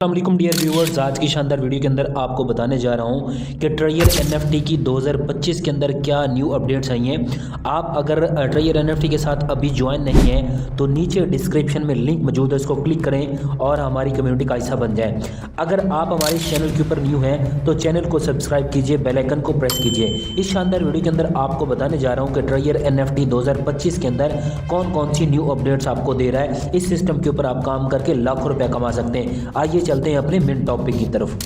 अस्सलामुअलैकुम dear viewers, आज की शानदार वीडियो के अंदर आपको बताने जा रहा हूं कि ट्रेयर एनएफटी की 2025 के अंदर क्या न्यू अपडेट्स आई हैं। आप अगर ट्रेयर एनएफटी के साथ अभी ज्वाइन नहीं है तो नीचे डिस्क्रिप्शन में लिंक मौजूद है, इसको क्लिक करें और हमारी कम्युनिटी का हिस्सा बन जाए। अगर आप हमारे चैनल के ऊपर न्यू हैं तो चैनल को सब्सक्राइब कीजिए, बेल आइकन को प्रेस कीजिए। इस शानदार वीडियो के अंदर आपको बताने जा रहा हूँ कि ट्रेयर एनएफटी 2025 के अंदर कौन कौन सी न्यू अपडेट्स आपको दे रहा है। इस सिस्टम के ऊपर आप काम करके लाखों रुपया कमा सकते हैं। आइए चलते हैं अपने मेन टॉपिक की तरफ।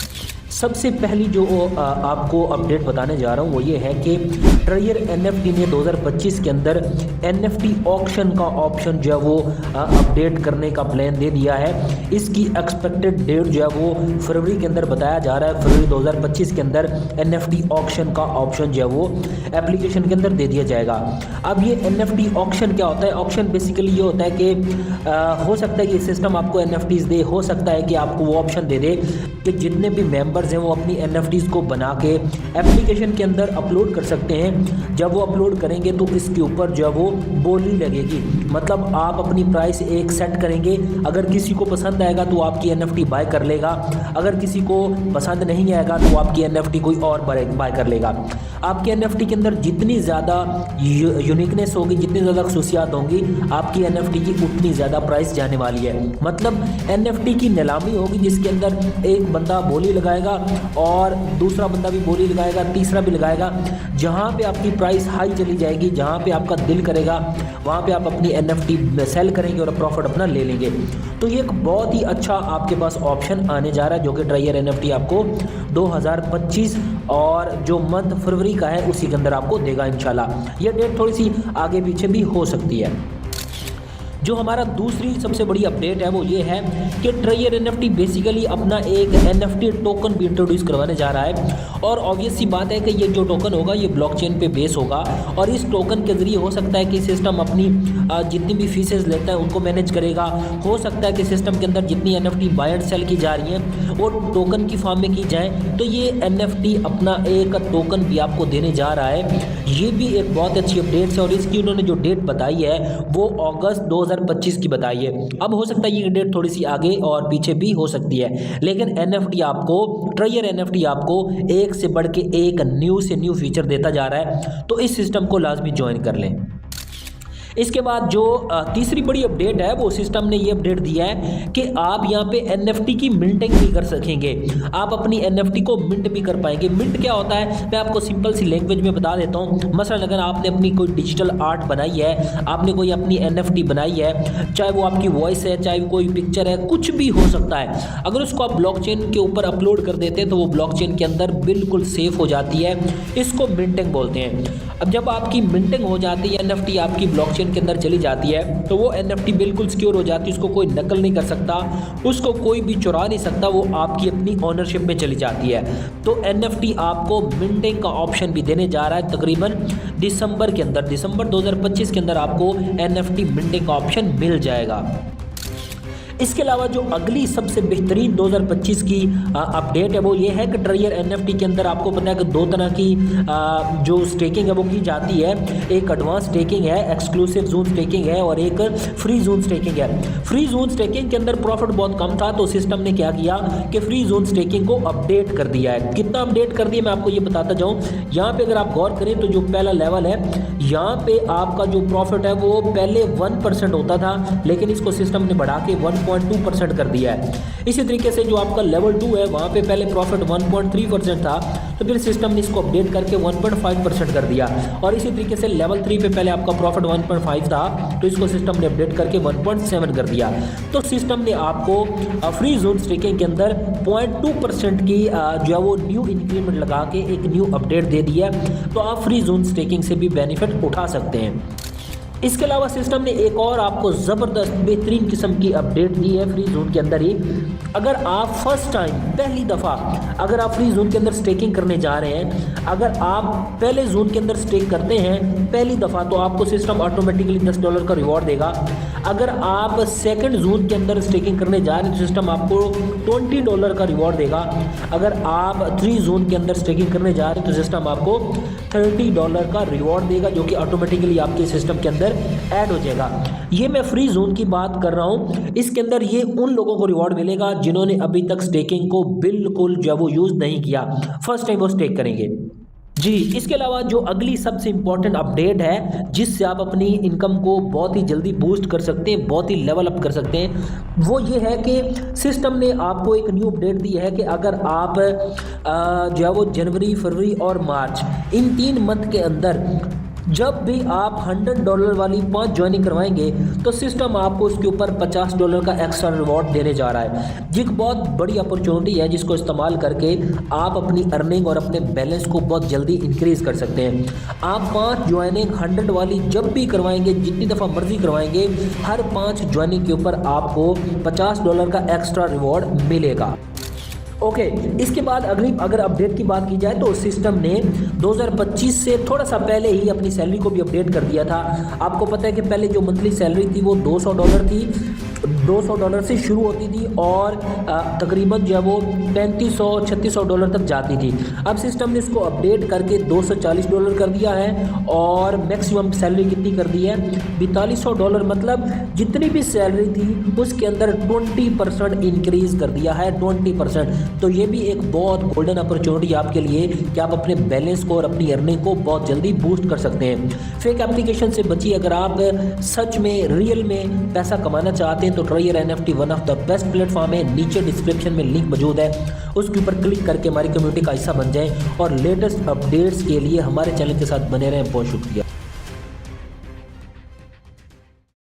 सबसे पहली जो आपको अपडेट बताने जा रहा हूँ वो ये है कि ट्रेयर एनएफटी ने 2025 के अंदर एनएफटी ऑक्शन का ऑप्शन जो है वो अपडेट करने का प्लान दे दिया है। इसकी एक्सपेक्टेड डेट जो है वो फरवरी के अंदर बताया जा रहा है। फरवरी 2025 के अंदर एनएफटी ऑक्शन का ऑप्शन जो है वो एप्लीकेशन के अंदर दे दिया जाएगा। अब ये एनएफटी ऑक्शन क्या होता है? ऑक्शन बेसिकली ये होता है कि हो सकता है कि सिस्टम आपको एनएफटीज दे, हो सकता है कि आपको वो ऑप्शन दे दे कि जितने भी मेंबर्स हैं वो अपनी एनएफटीज को बना के एप्लीकेशन के अंदर अपलोड कर सकते हैं। जब वो अपलोड करेंगे तो इसके ऊपर जो है वो बोली लगेगी, मतलब आप अपनी प्राइस एक सेट करेंगे। अगर किसी को पसंद आएगा तो आपकी एनएफटी बाय कर लेगा, अगर किसी को पसंद नहीं आएगा तो आपकी एनएफटी कोई और बाय कर लेगा। आपके एनएफटी के अंदर जितनी ज़्यादा यूनिकनेस होगी, जितनी ज़्यादा खसूसियात होंगी, आपकी एनएफटी की उतनी ज़्यादा प्राइस जाने वाली है। मतलब एनएफटी की नीलामी होगी जिसके अंदर एक बंदा बोली लगाएगा और दूसरा बंदा भी बोली लगाएगा, तीसरा भी लगाएगा। जहाँ पे आपकी प्राइस हाई चली जाएगी, जहाँ पे आपका दिल करेगा, वहाँ पे आप अपनी एनएफटी सेल करेंगे और प्रॉफिट अपना ले लेंगे। तो ये एक बहुत ही अच्छा आपके पास ऑप्शन आने जा रहा है जो कि ट्रेयर एनएफटी आपको 2025 और जो मंथ फरवरी का है उसी के अंदर आपको देगा इंशाल्लाह। ये डेट थोड़ी सी आगे पीछे भी हो सकती है। जो हमारा दूसरी सबसे बड़ी अपडेट है वो ये है कि ट्रेयर एनएफटी बेसिकली अपना एक एनएफटी टोकन भी इंट्रोड्यूस करवाने जा रहा है। और ऑब्वियस सी बात है कि ये जो टोकन होगा ये ब्लॉकचेन पे बेस होगा और इस टोकन के जरिए हो सकता है कि सिस्टम अपनी जितनी भी फीसेस लेता है उनको मैनेज करेगा। हो सकता है कि सिस्टम के अंदर जितनी एनएफटी बाय एंड सेल की जा रही हैं वो टोकन की फॉर्म में की जाए। तो ये एनएफटी अपना एक टोकन भी आपको देने जा रहा है। ये भी एक बहुत अच्छी अपडेट है और इसकी उन्होंने जो डेट बताई है वो अगस्त 2025 की बताई है। अब हो सकता है ये डेट थोड़ी सी आगे और पीछे भी हो सकती है, लेकिन एनएफटी आपको ट्रेयर एनएफटी आपको एक से बढ़ के एक न्यू से न्यू फीचर देता जा रहा है। तो इस सिस्टम को लाजमी ज्वाइन कर लें। इसके बाद जो तीसरी बड़ी अपडेट है वो सिस्टम ने ये अपडेट दिया है कि आप यहाँ पे एनएफटी की मिंटिंग भी कर सकेंगे। आप अपनी एनएफटी को मिंट भी कर पाएंगे। मिंट क्या होता है मैं आपको सिंपल सी लैंग्वेज में बता देता हूँ। मसलन अगर आपने अपनी कोई डिजिटल आर्ट बनाई है, आपने कोई अपनी एनएफटी बनाई है, चाहे वो आपकी वॉइस है, चाहे कोई पिक्चर है, कुछ भी हो सकता है। अगर उसको आप ब्लॉकचेन के ऊपर अपलोड कर देते हैं तो वो ब्लॉकचेन के अंदर बिल्कुल सेफ हो जाती है। इसको मिंटिंग बोलते हैं। अब जब आपकी मिंटिंग हो जाती है, एनएफटी आपकी ब्लॉकचेन के अंदर चली जाती है तो वो एनएफटी बिल्कुल सिक्योर हो जाती है। उसको कोई नकल नहीं कर सकता, उसको कोई भी चुरा नहीं सकता, वो आपकी अपनी ओनरशिप में चली जाती है। तो एनएफटी आपको मिंटिंग का ऑप्शन भी देने जा रहा है तकरीबन दिसंबर के अंदर। दिसंबर 2025 के अंदर आपको एनएफटी मिंटिंग का ऑप्शन मिल जाएगा। इसके अलावा जो अगली सबसे बेहतरीन 2025 की अपडेट है वो ये है कि ट्रेयर एनएफटी के अंदर आपको पता है कि दो तरह की जो स्टेकिंग है वो की जाती है। एक एडवांस स्टेकिंग है, एक्सक्लूसिव जोन स्टेकिंग है, और एक फ्री जोन स्टेकिंग है। फ्री जोन स्टेकिंग के अंदर प्रॉफिट बहुत कम था तो सिस्टम ने क्या किया कि फ्री जोन स्टेकिंग को अपडेट कर दिया है। कितना अपडेट कर दिया मैं आपको ये बताता जाऊँ। यहाँ पे अगर आप गौर करें तो जो पहला लेवल है यहाँ पे आपका जो प्रॉफिट है वो पहले 1% होता था, लेकिन इसको सिस्टम ने बढ़ा के 1.2% कर दिया है। इसी तरीके से जो आपका लेवल 2 है वहाँ पे पहले प्रॉफिट 1.3% था, तो फिर सिस्टम ने इसको अपडेट करके 1.5% कर दिया। और इसी तरीके से लेवल 3 पे पहले आपका प्रॉफिट 1.5 था तो इसको सिस्टम ने अपडेट करके 1.7 कर दिया। तो सिस्टम ने आपको फ्री जोन स्टेकिंग के अंदर 0.2% की जो है वो न्यू इंक्रीमेंट लगा के एक न्यू अपडेट दे दिया, तो आप फ्री जोन स्टेकिंग से भी बेनिफिट उठा सकते हैं। इसके अलावा सिस्टम ने एक और आपको ज़बरदस्त बेहतरीन किस्म की अपडेट दी है फ्री जोन के अंदर ही। अगर आप फर्स्ट टाइम पहली दफ़ा अगर आप फ्री जोन के अंदर स्टेकिंग करने जा रहे हैं, अगर आप पहले जोन के अंदर स्टेक करते हैं पहली दफ़ा तो आपको सिस्टम ऑटोमेटिकली $10 का रिवॉर्ड देगा। अगर आप सेकंड जोन के अंदर स्टेकिंग करने जा रहे हैं तो सिस्टम आपको $20 का रिवॉर्ड देगा। अगर आप 3 जोन के अंदर स्टेकिंग करने जा रहे हैं तो सिस्टम आपको $30 का रिवॉर्ड देगा, जो कि ऑटोमेटिकली आपके सिस्टम के अंदर अंदर ऐड हो जाएगा। ये मैं फ्री जोन की बात कर रहा हूँ। इसके अंदर ये उन लोगों को रिवॉर्ड मिलेगा जिन्होंने अभी तक स्टेकिंग को बिल्कुल जो है वो यूज़ नहीं किया, फर्स्ट टाइम वो स्टेक करेंगे जी। इसके अलावा जो अगली सबसे इंपॉर्टेंट अपडेट है जिससे आप अपनी इनकम को बहुत ही जल्दी बूस्ट कर सकते हैं, बहुत ही लेवल अप कर सकते हैं, वो ये है कि सिस्टम ने आपको एक न्यू अपडेट दी है कि अगर आप जो है वो जनवरी, फरवरी और मार्च इन 3 मंथ के अंदर जब भी आप $100 वाली 5 ज्वाइनिंग करवाएंगे तो सिस्टम आपको उसके ऊपर $50 का एक्स्ट्रा रिवॉर्ड देने जा रहा है। ये एक बहुत बड़ी अपॉर्चुनिटी है जिसको इस्तेमाल करके आप अपनी अर्निंग और अपने बैलेंस को बहुत जल्दी इंक्रीज कर सकते हैं। आप 5 ज्वाइनिंग 100 वाली जब भी करवाएंगे, जितनी दफ़ा मर्जी करवाएंगे, हर 5 ज्वाइनिंग के ऊपर आपको $50 का एक्स्ट्रा रिवॉर्ड मिलेगा। ओके, इसके बाद अगली अगर अपडेट की बात की जाए तो सिस्टम ने 2025 से थोड़ा सा पहले ही अपनी सैलरी को भी अपडेट कर दिया था। आपको पता है कि पहले जो मंथली सैलरी थी वो $200 थी, $200 से शुरू होती थी और तकरीबन जो है वो $3500-$3600 तक जाती थी। अब सिस्टम ने इसको अपडेट करके $240 कर दिया है और मैक्सिमम सैलरी कितनी कर दी है, $4200। मतलब जितनी भी सैलरी थी उसके अंदर 20% इंक्रीज कर दिया है, 20%। तो ये भी एक बहुत गोल्डन अपॉर्चुनिटी आपके लिए कि आप अपने बैलेंस को और अपनी अर्निंग को बहुत जल्दी बूस्ट कर सकते हैं। फेक एप्लीकेशन से बचिए। अगर आप सच में रियल में पैसा कमाना चाहते हैं तो ट्रायर NFT one of the best platform है। नीचे डिस्क्रिप्शन में लिंक मौजूद है, उसके ऊपर क्लिक करके हमारी कम्युनिटी का हिस्सा बन जाएं और लेटेस्ट अपडेट्स के लिए हमारे चैनल के साथ बने रहें। बहुत शुक्रिया।